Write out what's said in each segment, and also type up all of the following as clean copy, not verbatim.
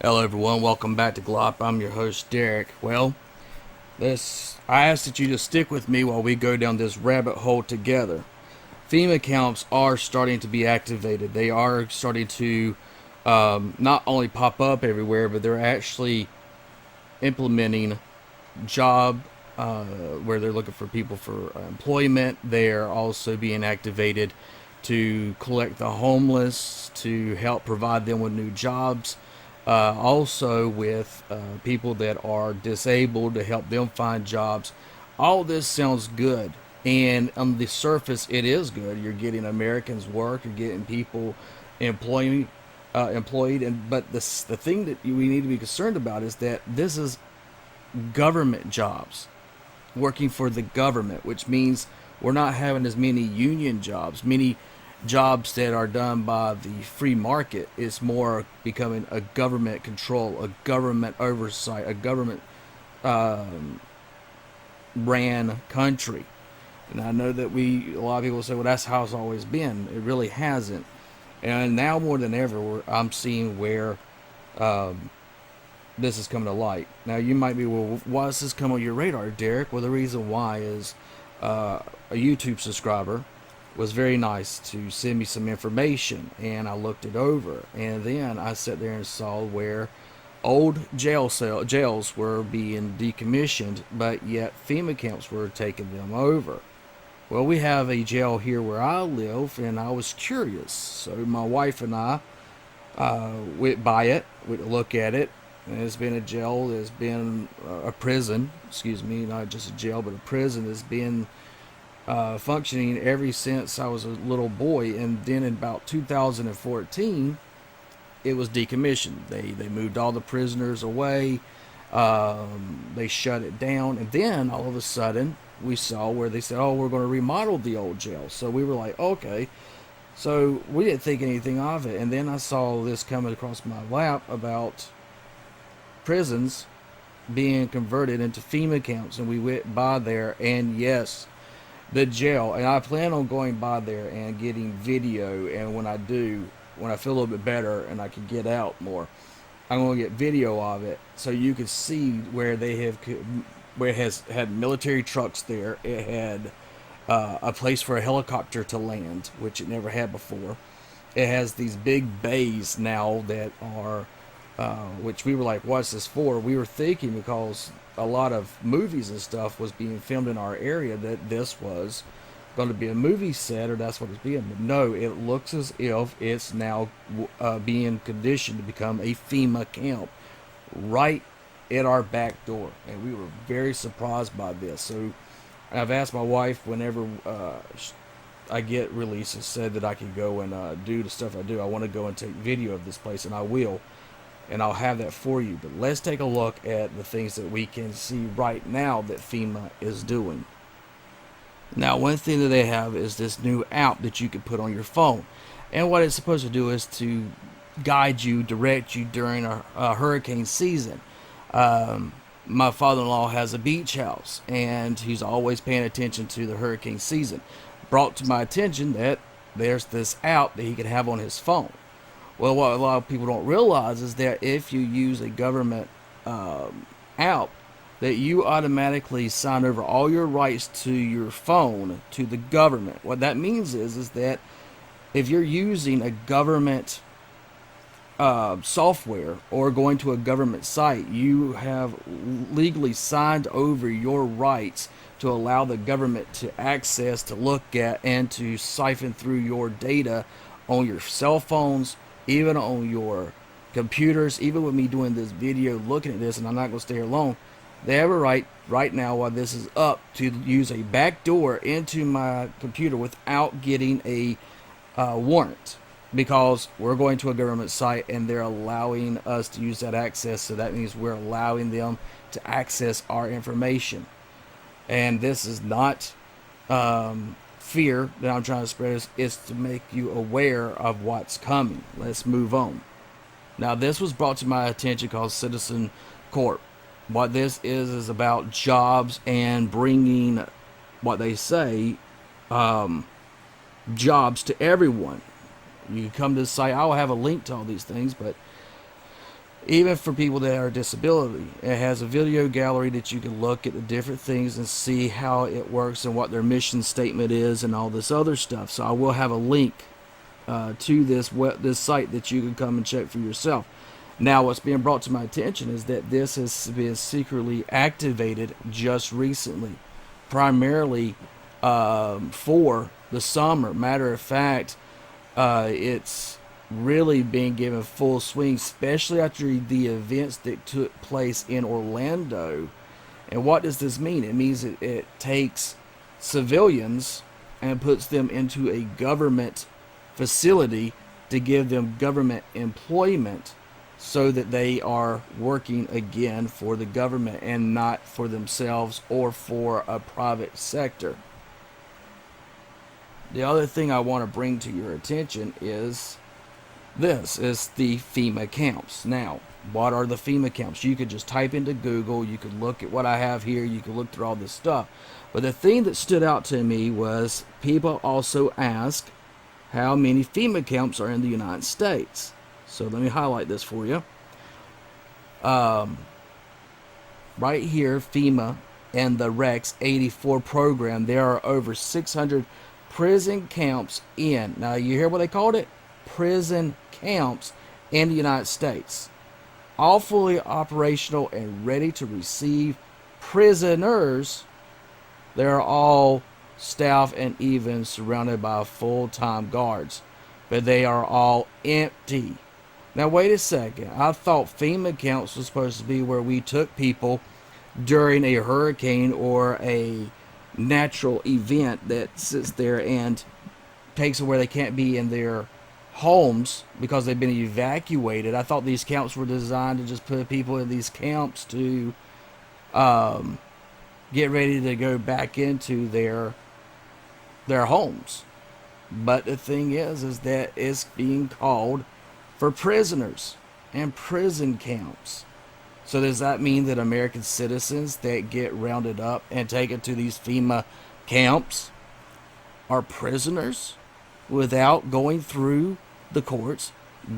Hello everyone, welcome back to Glop. I'm your host Derek. Well, I ask that you just stick with me while we go down this rabbit hole together. FEMA accounts are starting to be activated. They are starting to not only pop up everywhere, but they're actually implementing job where they're looking for people for employment. They're also being activated to collect the homeless, to help provide them with new jobs. Also, with people that are disabled, to help them find jobs. All this sounds good, and on the surface, it is good. You're getting Americans work, you're getting people employed, and the thing that we need to be concerned about is that this is government jobs, working for the government, which means we're not having as many union jobs, many jobs that are done by the free market. It's more becoming a government control, a government oversight, a government ran country. And I know that a lot of people say, well, that's how it's always been. It really hasn't. And now more than ever, I'm seeing where this is coming to light. Now you might be, well, why does this come on your radar, Derek? Well, the reason why is a YouTube subscriber was very nice to send me some information, and I looked it over, and then I sat there and saw where old jails were being decommissioned, but yet FEMA camps were taking them over. Well, we have a jail here where I live, and I was curious, so my wife and I went by it, went to look at it. And it's been a jail, there's been a prison, excuse me, not just a jail, but a prison that's been functioning ever since I was a little boy. And then in about 2014, it was decommissioned. They moved all the prisoners away. They shut it down, and then all of a sudden we saw where they said, "Oh, we're going to remodel the old jail." So we were like, "Okay." So we didn't think anything of it, and then I saw this coming across my lap about prisons being converted into FEMA camps, and we went by there, and yes, the jail. And I plan on going by there and getting video, and when I do, when I feel a little bit better and I can get out more, I'm going to get video of it so you can see where where it has had military trucks there. It had a place for a helicopter to land, which it never had before. It has these big bays now that are which we were like, what's this for? We were thinking because a lot of movies and stuff was being filmed in our area that this was going to be a movie set, or that's what it's being. But no, it looks as if it's now being conditioned to become a FEMA camp right at our back door. And we were very surprised by this. So I've asked my wife whenever I get releases, said that I can go and do the stuff I do. I want to go and take video of this place, and I will, and I'll have that for you. But let's take a look at the things that we can see right now that FEMA is doing. Now, one thing that they have is this new app that you can put on your phone, and what it's supposed to do is to guide you, direct you during a hurricane season. My father-in-law has a beach house, and he's always paying attention to the hurricane season. Brought to my attention that there's this app that he could have on his phone. Well, what a lot of people don't realize is that if you use a government app, that you automatically sign over all your rights to your phone to the government. What that means is that if you're using a government software or going to a government site, you have legally signed over your rights to allow the government to access, to look at, and to siphon through your data on your cell phones, even on your computers. Even with me doing this video, looking at this, and I'm not going to stay here long, they have a right now while this is up to use a backdoor into my computer without getting a warrant, because we're going to a government site and they're allowing us to use that access. So that means we're allowing them to access our information. And this is not fear that I'm trying to spread. It's to make you aware of what's coming. Let's move on. Now, this was brought to my attention called Citizen Corp. What this is about jobs and bringing, what they say, jobs to everyone. You come to the site, I'll have a link to all these things, but even for people that are disability. It has a video gallery that you can look at the different things and see how it works and what their mission statement is and all this other stuff. So I will have a link to this site that you can come and check for yourself. Now, what's being brought to my attention is that this has been secretly activated just recently, primarily for the summer. Matter of fact, it's really being given full swing, especially after the events that took place in Orlando. And what does this mean? It means it takes civilians and puts them into a government facility to give them government employment so that they are working again for the government and not for themselves or for a private sector. The other thing I want to bring to your attention is this is the FEMA camps. Now, what are the FEMA camps? You could just type into Google, you could look at what I have here, you could look through all this stuff. But the thing that stood out to me was people also ask how many FEMA camps are in the United States. So let me highlight this for you. Right here, FEMA and the REX 84 program, there are over 600 prison camps in. Now, you hear what they called it? Prison camps in the United States. All fully operational and ready to receive prisoners. They're all staffed and even surrounded by full-time guards. But they are all empty. Now, wait a second. I thought FEMA camps was supposed to be where we took people during a hurricane or a natural event that sits there and takes them where they can't be in their homes because they've been evacuated. I thought these camps were designed to just put people in these camps to get ready to go back into their homes. But the thing is that it's being called for prisoners and prison camps. So does that mean that American citizens that get rounded up and taken to these FEMA camps are prisoners without going through the courts,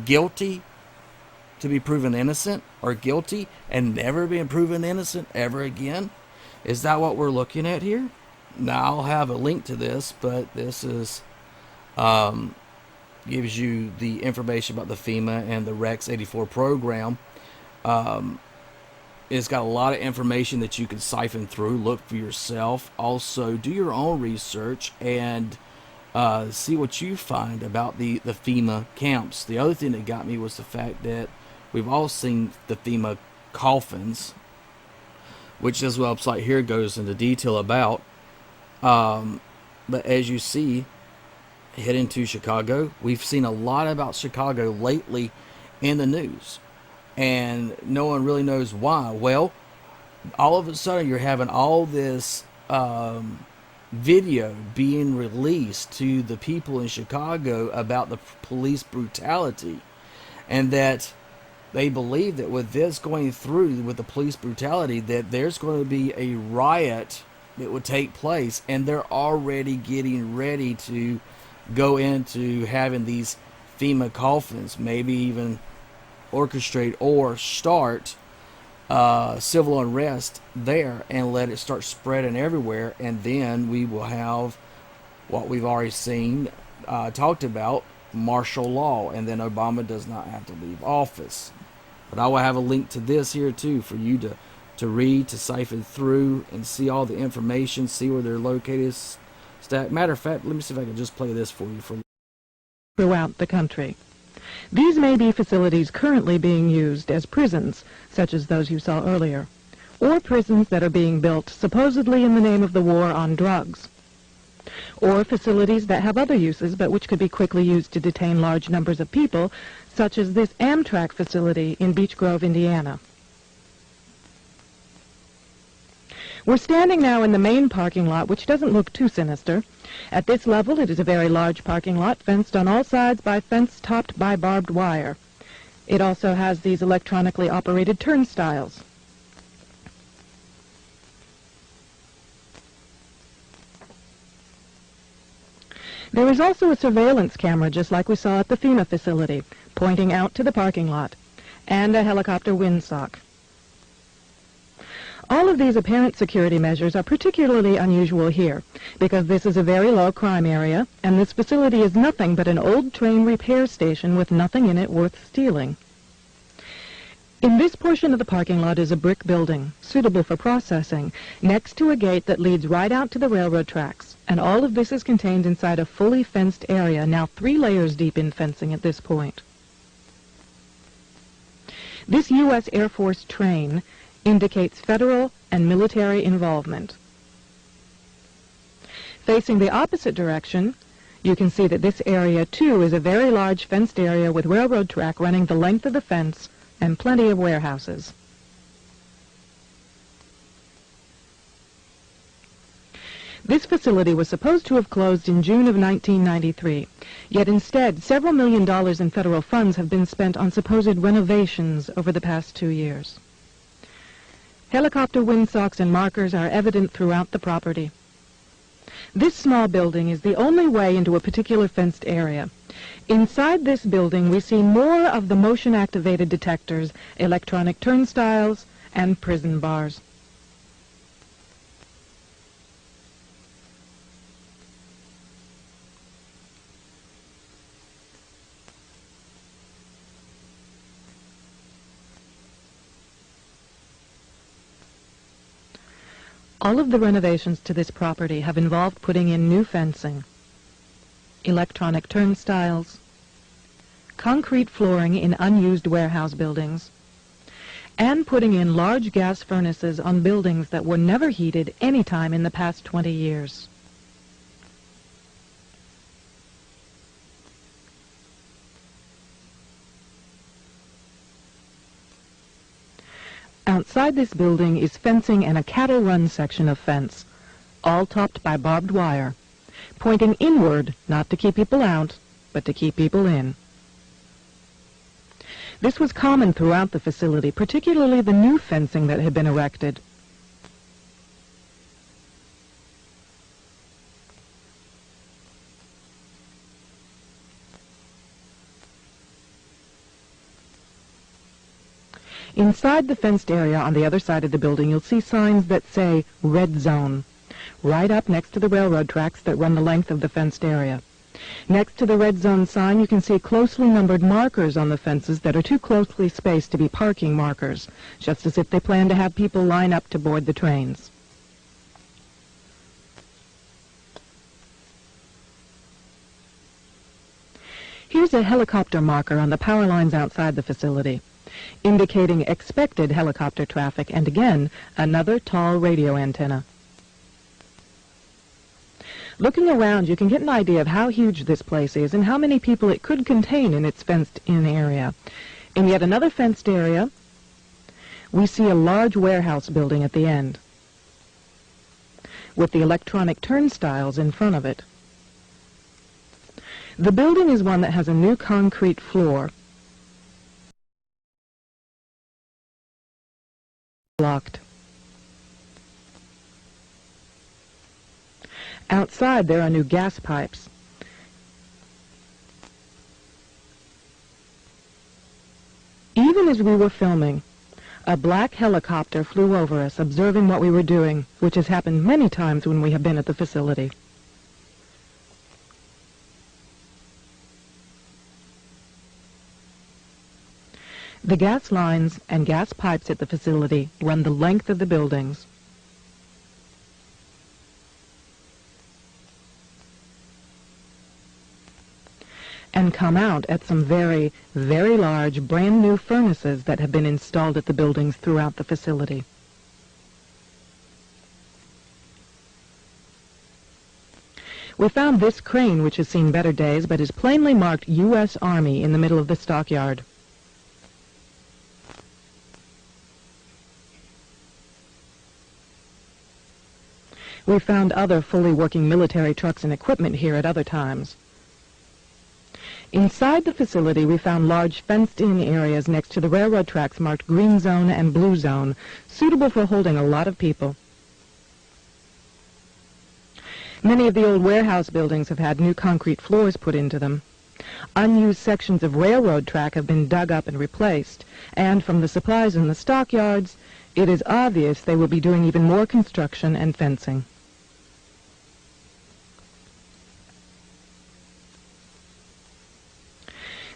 guilty to be proven innocent, or guilty and never being proven innocent ever again? Is that what we're looking at here? Now, I'll have a link to this, but this is gives you the information about the FEMA and the REX 84 program. It's got a lot of information that you can siphon through, look for yourself. Also, do your own research and see what you find about the FEMA camps. The other thing that got me was the fact that we've all seen the FEMA coffins, which this website here goes into detail about. But as you see, heading to Chicago, we've seen a lot about Chicago lately in the news, and no one really knows why. Well, all of a sudden you're having all this video being released to the people in Chicago about the police brutality, and that they believe that with this going through with the police brutality, that there's going to be a riot that would take place, and they're already getting ready to go into having these FEMA coffins, maybe even orchestrate or start civil unrest there and let it start spreading everywhere. And then we will have what we've already seen, talked about, martial law, and then Obama does not have to leave office. But I will have a link to this here too for you to read, to siphon through and see all the information, see where they're located. Matter of fact, let me see if I can just play this for you. Throughout the country. These may be facilities currently being used as prisons, such as those you saw earlier, or prisons that are being built supposedly in the name of the war on drugs, or facilities that have other uses but which could be quickly used to detain large numbers of people, such as this Amtrak facility in Beech Grove, Indiana. We're standing now in the main parking lot, which doesn't look too sinister. At this level, it is a very large parking lot, fenced on all sides by fence topped by barbed wire. It also has these electronically operated turnstiles. There is also a surveillance camera, just like we saw at the FEMA facility, pointing out to the parking lot. and a helicopter windsock. All of these apparent security measures are particularly unusual here, because this is a very low crime area, and this facility is nothing but an old train repair station with nothing in it worth stealing. In this portion of the parking lot is a brick building, suitable for processing, next to a gate that leads right out to the railroad tracks, and all of this is contained inside a fully fenced area, now 3 layers deep in fencing at this point. This U.S. Air Force train indicates federal and military involvement. Facing the opposite direction, you can see that this area, too, is a very large fenced area with railroad track running the length of the fence and plenty of warehouses. This facility was supposed to have closed in June of 1993, yet instead several $1 million in federal funds have been spent on supposed renovations over the past 2 years. Helicopter windsocks and markers are evident throughout the property. This small building is the only way into a particular fenced area. Inside this building, we see more of the motion-activated detectors, electronic turnstiles, and prison bars. All of the renovations to this property have involved putting in new fencing, electronic turnstiles, concrete flooring in unused warehouse buildings, and putting in large gas furnaces on buildings that were never heated any time in the past 20 years. Outside this building is fencing and a cattle run section of fence, all topped by barbed wire, pointing inward, not to keep people out, but to keep people in. This was common throughout the facility, particularly the new fencing that had been erected. Inside the fenced area on the other side of the building, you'll see signs that say Red Zone, right up next to the railroad tracks that run the length of the fenced area. Next to the Red Zone sign, you can see closely numbered markers on the fences that are too closely spaced to be parking markers, just as if they plan to have people line up to board the trains. Here's a helicopter marker on the power lines outside the facility, indicating expected helicopter traffic, and again, another tall radio antenna. Looking around, you can get an idea of how huge this place is and how many people it could contain in its fenced-in area. In yet another fenced area, we see a large warehouse building at the end, with the electronic turnstiles in front of it. The building is one that has a new concrete floor, blocked. Outside, there are new gas pipes. Even as we were filming, a black helicopter flew over us, observing what we were doing, which has happened many times when we have been at the facility. The gas lines and gas pipes at the facility run the length of the buildings. And come out at some very, very large, brand new furnaces that have been installed at the buildings throughout the facility. We found this crane, which has seen better days, but is plainly marked U.S. Army in the middle of the stockyard. We found other fully working military trucks and equipment here at other times. Inside the facility, we found large fenced-in areas next to the railroad tracks marked Green Zone and Blue Zone, suitable for holding a lot of people. Many of the old warehouse buildings have had new concrete floors put into them. Unused sections of railroad track have been dug up and replaced, and from the supplies in the stockyards, it is obvious they will be doing even more construction and fencing.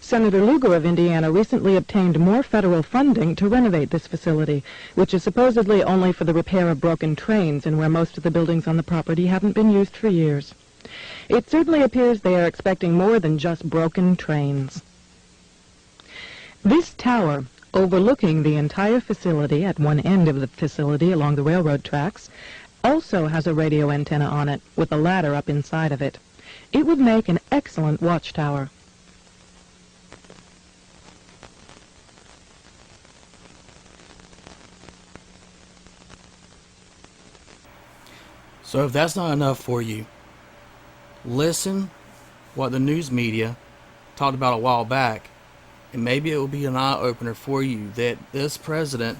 Senator Lugar of Indiana recently obtained more federal funding to renovate this facility, which is supposedly only for the repair of broken trains and where most of the buildings on the property haven't been used for years. It certainly appears they are expecting more than just broken trains. This tower, overlooking the entire facility at one end of the facility along the railroad tracks, also has a radio antenna on it with a ladder up inside of it. It would make an excellent watchtower. So if that's not enough for you, listen what the news media talked about a while back, and maybe it will be an eye-opener for you that this president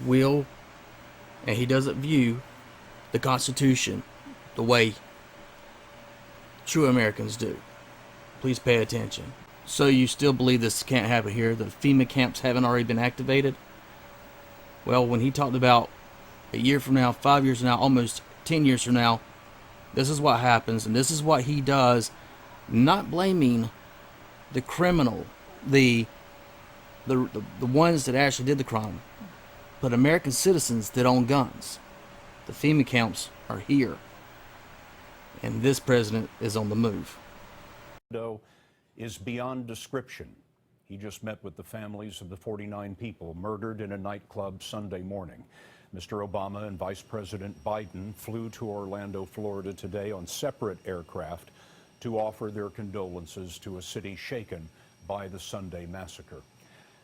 will, and he doesn't view the Constitution the way true Americans do. Please pay attention. So you still believe this can't happen here? The FEMA camps haven't already been activated? Well, when he talked about a year from now, 5 years from now, almost 10 years from now, this is what happens, and this is what he does, not blaming the criminal, the ones that actually did the crime, but American citizens that own guns. The FEMA camps are here, and this president is on the move. Is beyond description. He just met with the families of the 49 people murdered in a nightclub Sunday morning. Mr. Obama and Vice President Biden flew to Orlando, Florida today on separate aircraft to offer their condolences to a city shaken by the Sunday massacre.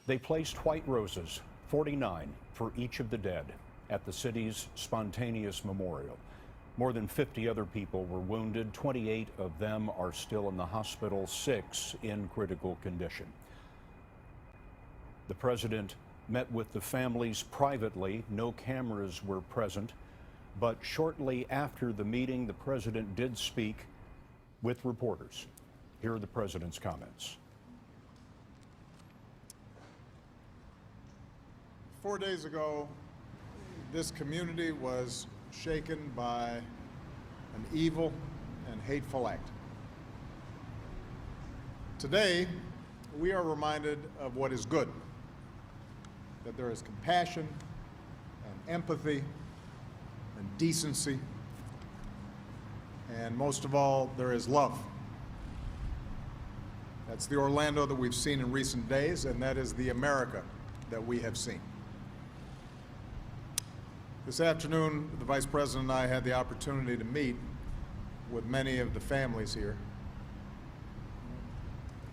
They placed white roses, 49 for each of the dead, at the city's spontaneous memorial. More than 50 other people were wounded. 28 of them are still in the hospital, 6 in critical condition. The president met with the families privately. No cameras were present. But shortly after the meeting, the president did speak with reporters. Here are the president's comments. 4 days ago, this community was shaken by an evil and hateful act. Today, we are reminded of what is good, that there is compassion and empathy and decency, and most of all, there is love. That's the Orlando that we've seen in recent days, and that is the America that we have seen. This afternoon, the Vice President and I had the opportunity to meet with many of the families here.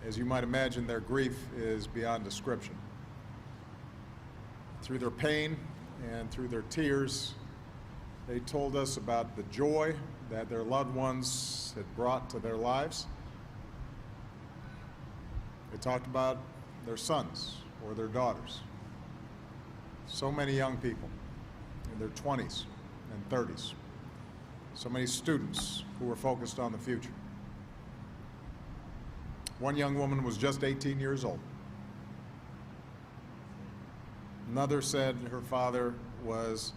As you might imagine, their grief is beyond description. Through their pain and through their tears, they told us about the joy that their loved ones had brought to their lives. They talked about their sons or their daughters. So many young people in their 20s and 30s. So many students who were focused on the future. One young woman was just 18 years old. Another said her father was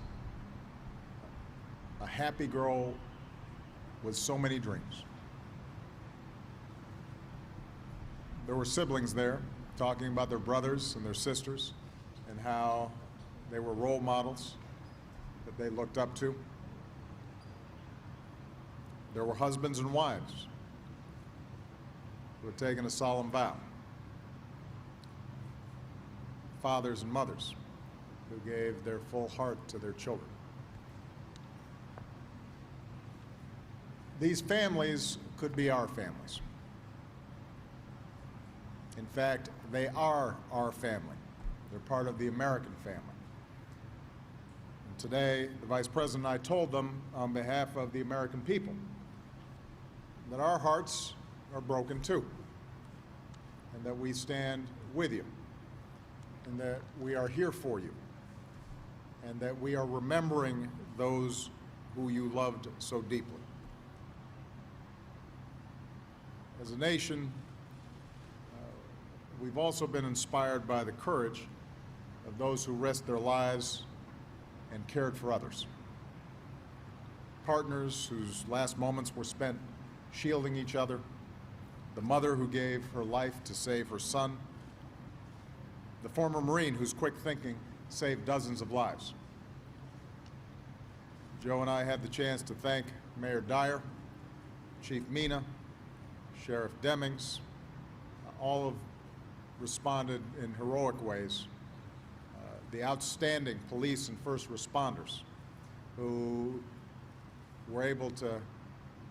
a happy girl with so many dreams. There were siblings there talking about their brothers and their sisters and how they were role models that they looked up to. There were husbands and wives who had taken a solemn vow. Fathers and mothers who gave their full heart to their children. These families could be our families. In fact, they are our family. They're part of the American family. And today, the Vice President and I told them on behalf of the American people that our hearts are broken too, and that we stand with you, and that we are here for you, and that we are remembering those who you loved so deeply. As a nation, we've also been inspired by the courage of those who risked their lives and cared for others. Partners whose last moments were spent shielding each other, the mother who gave her life to save her son, the former Marine whose quick thinking saved dozens of lives. Joe and I had the chance to thank Mayor Dyer, Chief Mina, Sheriff Demings. All have responded in heroic ways. The outstanding police and first responders who were able to,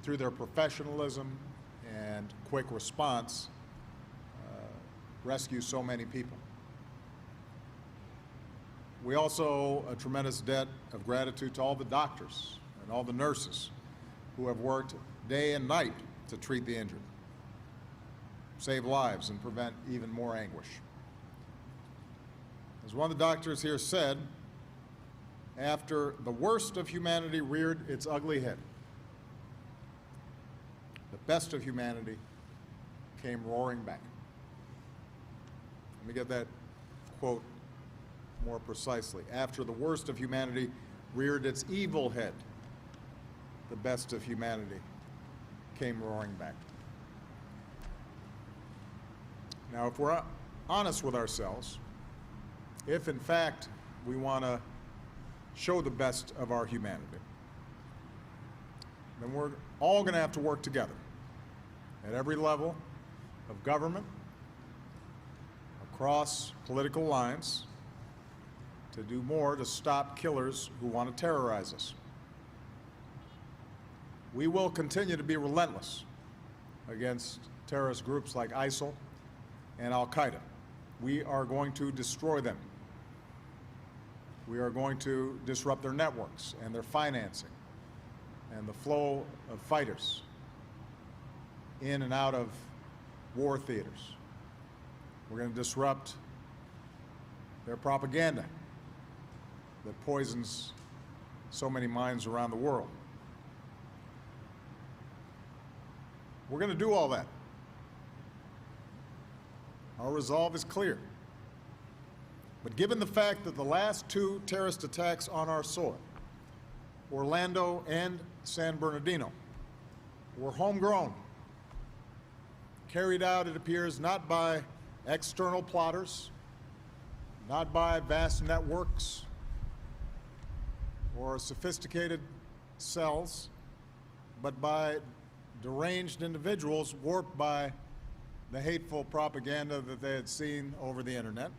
through their professionalism and quick response, rescue so many people. We also owe a tremendous debt of gratitude to all the doctors and all the nurses who have worked day and night to treat the injured, save lives, and prevent even more anguish. As one of the doctors here said, after the worst of humanity reared its ugly head, the best of humanity came roaring back. Let me get that quote more precisely. After the worst of humanity reared its evil head, the best of humanity came roaring back. Now, if we're honest with ourselves, if in fact we want to show the best of our humanity, then we're all going to have to work together at every level of government, across political lines, to do more to stop killers who want to terrorize us. We will continue to be relentless against terrorist groups like ISIL and Al-Qaeda. We are going to destroy them. We are going to disrupt their networks and their financing and the flow of fighters in and out of war theaters. We're going to disrupt their propaganda that poisons so many minds around the world. We're going to do all that. Our resolve is clear. But given the fact that the last two terrorist attacks on our soil, Orlando and San Bernardino, were homegrown, carried out, it appears, not by external plotters, not by vast networks or sophisticated cells, but by deranged individuals warped by the hateful propaganda that they had seen over the internet,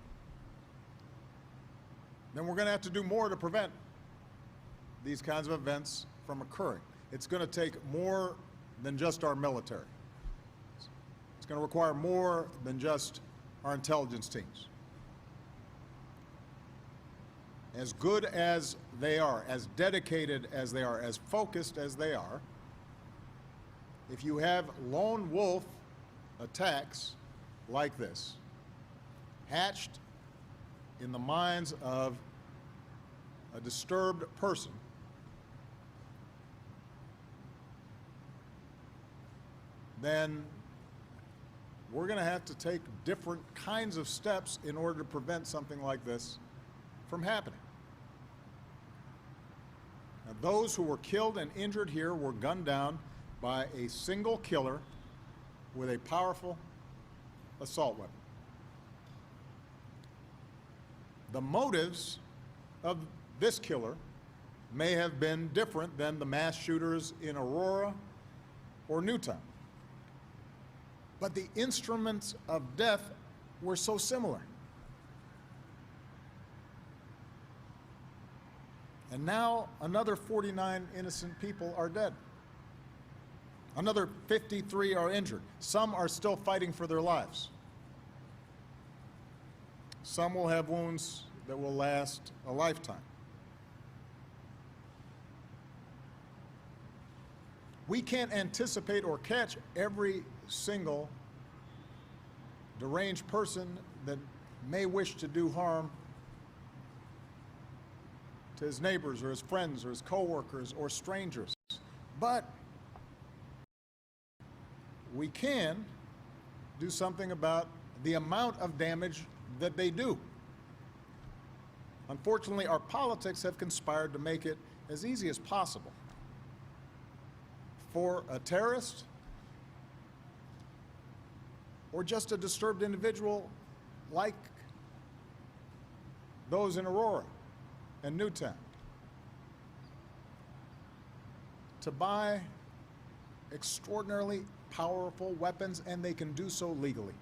then we're going to have to do more to prevent these kinds of events from occurring. It's going to take more than just our military. It's going to require more than just our intelligence teams. As good as they are, as dedicated as they are, as focused as they are, if you have lone wolf attacks like this, hatched in the minds of a disturbed person, then we're going to have to take different kinds of steps in order to prevent something like this from happening. Now, those who were killed and injured here were gunned down by a single killer with a powerful assault weapon. The motives of this killer may have been different than the mass shooters in Aurora or Newtown, but the instruments of death were so similar. And now another 49 innocent people are dead. Another 53 are injured. Some are still fighting for their lives. Some will have wounds that will last a lifetime. We can't anticipate or catch every single deranged person that may wish to do harm to his neighbors or his friends or his coworkers or strangers. But we can do something about the amount of damage that they do. Unfortunately, our politics have conspired to make it as easy as possible for a terrorist or just a disturbed individual like those in Aurora and Newtown to buy extraordinarily powerful weapons, and they can do so legally.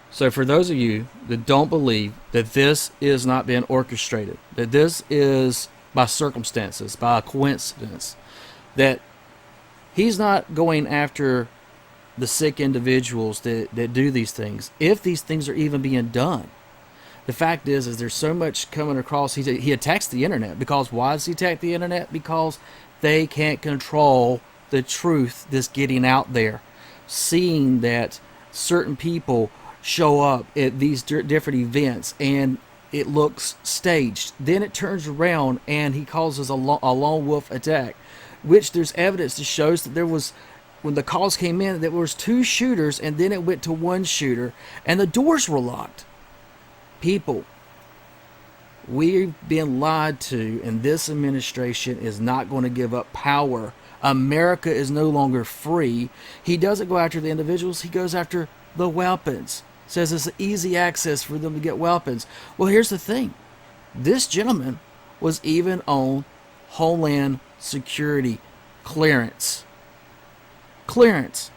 So for those of you that don't believe that this is not being orchestrated, that this is by circumstances, by a coincidence, that he's not going after the sick individuals that do these things, if these things are even being done. The fact is there's so much coming across. He attacks the internet. Because why does he attack the internet? Because they can't control the truth that's getting out there. Seeing that certain people show up at these different events and it looks staged. Then it turns around and he causes a lone wolf attack, which there's evidence that shows that there was, when the calls came in, there was 2 shooters and then it went to 1 shooter and the doors were locked. People, we've been lied to, and this administration is not going to give up power. America is no longer free. He doesn't go after the individuals, he goes after the weapons. Says it's easy access for them to get weapons. Well, here's the thing. This gentleman was even on Homeland Security clearance. Clearance.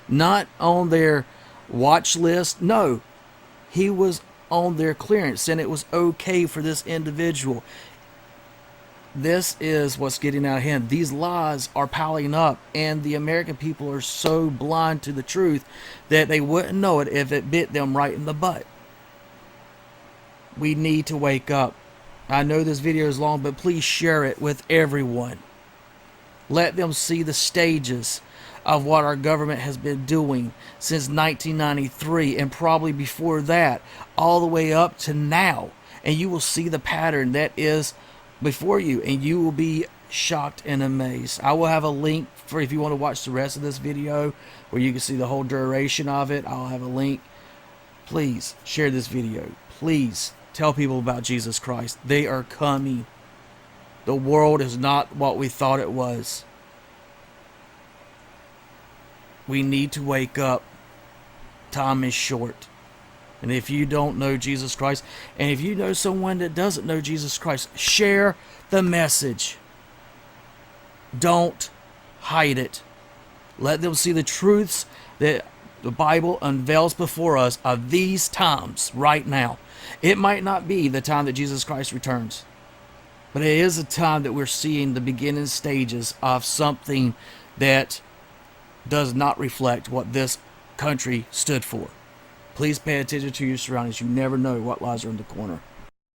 Not on their watch list. No. He was on their clearance, and it was okay for this individual. This is what's getting out of hand. These lies are piling up, and the American people are so blind to the truth that they wouldn't know it if it bit them right in the butt. We need to wake up. I know this video is long, but please share it with everyone. Let them see the stages of what our government has been doing since 1993 and probably before that, all the way up to now. And you will see the pattern that is before you, and you will be shocked and amazed. I will have a link for if you want to watch the rest of this video where you can see the whole duration of it. I'll have a link. Please share this video. Please tell people about Jesus Christ. They are coming. The world is not what we thought it was. We need to wake up. Time is short. And if you don't know Jesus Christ, and if you know someone that doesn't know Jesus Christ, share the message. Don't hide it. Let them see the truths that the Bible unveils before us of these times right now. It might not be the time that Jesus Christ returns, but it is a time that we're seeing the beginning stages of something that does not reflect what this country stood for. Please pay attention to your surroundings. You never know what lies around the corner.